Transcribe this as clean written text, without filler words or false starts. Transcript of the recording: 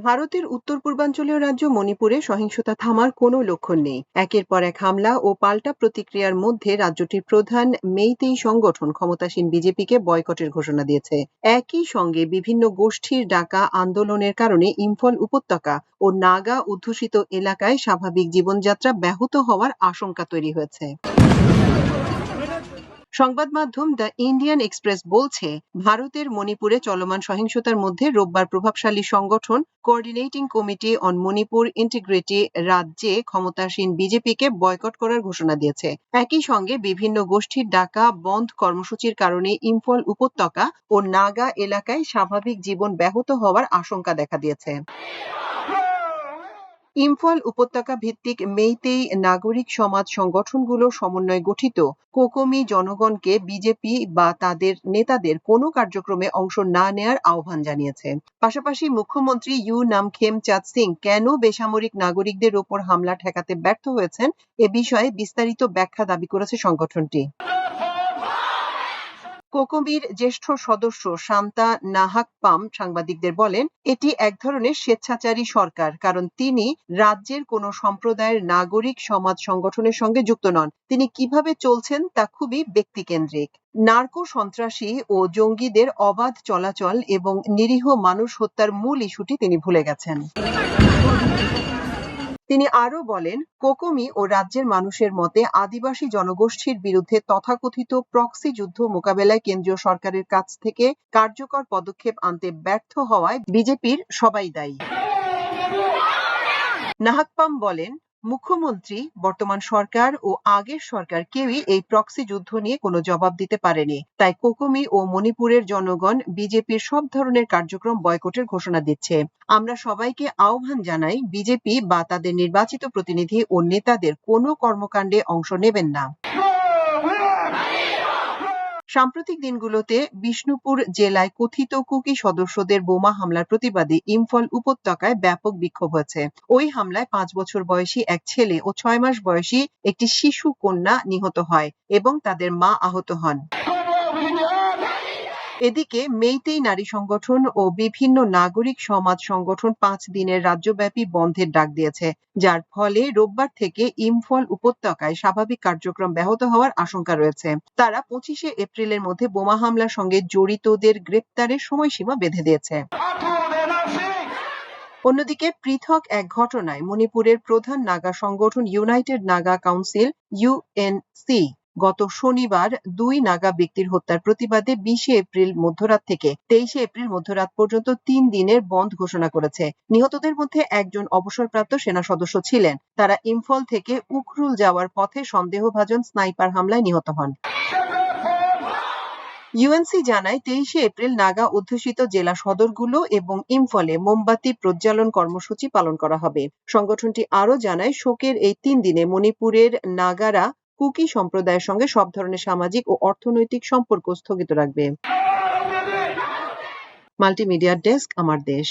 ভারতের উত্তর পূর্বাঞ্চলীয় রাজ্য মণিপুরে সহিংসতা থামার কোনো লক্ষণ নেই। একের পর এক হামলা ও পাল্টা প্রতিক্রিয়ার মধ্যে রাজ্যটির প্রধান মেইতেই সংগঠন ক্ষমতাসীন বিজেপিকে বয়কটের ঘোষণা দিয়েছে। একই সঙ্গে বিভিন্ন গোষ্ঠীর ডাকা আন্দোলনের কারণে ইম্ফল উপত্যকা ও নাগা অধ্যুষিত এলাকায় স্বাভাবিক জীবনযাত্রা ব্যাহত হওয়ার আশঙ্কা তৈরি হয়েছে। সংবাদ মাধ্যম দ্য ইন্ডিয়ান এক্সপ্রেস বলছে, ভারতের মণিপুরে চলমান সহিংসতার মধ্যে রোববার প্রভাবশালী সংগঠন coordinating committee on Manipur integrity রাজ্যে ক্ষমতাসীন বিজেপিকে বয়কট করার ঘোষণা দিয়েছে। একই সঙ্গে বিভিন্ন গোষ্ঠীর ডাকা বন্ধ কর্মসূচির কারণে ইম্ফল উপত্যকা ও নাগা এলাকায় স্বাভাবিক জীবন ব্যাহত হওয়ার আশঙ্কা দেখা দিয়েছে। ইম্ফল উপত্যকা ভিত্তিক মেইতেই নাগরিক সমাজ সংগঠনগুলোর সমন্বয়ে গঠিত কোকোমি জনগণকে বিজেপি বা তাদের নেতাদের কোনো কার্যক্রমে অংশ না নেয়ার আহ্বান জানিয়েছে। পাশাপাশি মুখ্যমন্ত্রী ইউ নামখেম চাঁদ সিং কেন বেসামরিক নাগরিকদের ওপর হামলা ঠেকাতে ব্যর্থ হয়েছেন এ বিষয়ে বিস্তারিত ব্যাখ্যা দাবি করেছে সংগঠনটি। কোকোমির জ্যেষ্ঠ সদস্য শান্তা নাহাকপাম সাংবাদিকদের বলেন, এটি এক ধরনের স্বেচ্ছাচারী সরকার, কারণ তিনি রাজ্যের কোনো সম্প্রদায়ের নাগরিক সমাজ সংগঠনের সঙ্গে যুক্ত নন। তিনি কিভাবে চলছেন তা খুবই ব্যক্তিকেন্দ্রিক। নার্কো সন্ত্রাসী ও জঙ্গিদের অবাধ চলাচল এবং নিরীহ মানুষ হত্যার মূল ইস্যুটি তিনি ভুলে গেছেন। তিনি আরো বলেন, কোকোমি ও রাজ্যের মানুষের মতে আদিবাসী জনগোষ্ঠীর বিরুদ্ধে তথাকথিত প্রক্সি যুদ্ধ মোকাবেলায় কেন্দ্রীয় সরকারের কাছ থেকে কার্যকর পদক্ষেপ আনতে ব্যর্থ হওয়ায় বিজেপির সবাই দায়ী। নাহাকপাম বলেন, মুখ্যমন্ত্রী, বর্তমান সরকার ও আগের সরকার কেউই এই প্রক্সি যুদ্ধ নিয়ে কোনো জবাব দিতে পারেনি। তাই কোকোমি ও মণিপুরের জনগণ বিজেপির সব ধরনের কার্যক্রম বয়কটের ঘোষণা দিচ্ছে। আমরা সবাইকে আহ্বান জানাই, বিজেপি বা তাদের নির্বাচিত প্রতিনিধি ও নেতাদের কোনো কর্মকাণ্ডে অংশ নেবেন না। সাম্প্রতিক দিনগুলোতে বিষ্ণুপুর জেলায় কথিত কুকি সদস্যদের বোমা হামলার প্রতিবাদে ইম্ফল উপত্যকায় ব্যাপক বিক্ষোভ হয়েছে। ওই হামলায় 5 বছর বয়সী এক ছেলে ও 6 মাস বয়সী একটি শিশু কন্যা নিহত হয় এবং তাদের মা আহত হন। এদিকে মেইতেই নারী সংগঠন ও বিভিন্ন নাগরিক সমাজ সংগঠন 5 দিনের রাজ্যব্যাপী বন্ধের ডাক দিয়েছে, যার ফলে রোববার থেকে ইম্ফল উপত্যকায় স্বাভাবিক কার্যক্রম ব্যাহত হওয়ার আশঙ্কা রয়েছে। তারা 25শে এপ্রিলের মধ্যে বোমা হামলার সঙ্গে জড়িতদের গ্রেপ্তারের সময়সীমা বেঁধে দিয়েছে। অন্যদিকে পৃথক এক ঘটনায় মণিপুরের প্রধান নাগা সংগঠন ইউনাইটেড নাগা কাউন্সিল ইউএনসি গত শনিবার 2 নাগা ব্যক্তির হত্যার প্রতিবাদে 20শে এপ্রিল মধ্যরাত থেকে 23শে এপ্রিল মধ্যরাত পর্যন্ত 3 দিনের বন্ধ ঘোষণা করেছে। নিহতদের মধ্যে একজন অবসরপ্রাপ্ত সেনা সদস্য ছিলেন। তারা ইম্ফল থেকে উখরুল যাওয়ার পথে সন্দেহভাজন স্নাইপার হামলায় নিহত হন। ইউএনসি জানায়, 23শে এপ্রিল নাগা অধ্যুষিত জেলা সদরগুলো এবং ইম্ফলে মোমবাতি প্রজ্বালন কর্মসূচি পালন করা হবে। সংগঠনটি আরো জানায়, শোকের এই 3 দিনে মণিপুরের নাগারা কুকি সম্প্রদায়ের সঙ্গে সব ধরনের সামাজিক ও অর্থনৈতিক সম্পর্ক স্থগিত রাখবে। মাল্টিমিডিয়া ডেস্ক, আমার দেশ।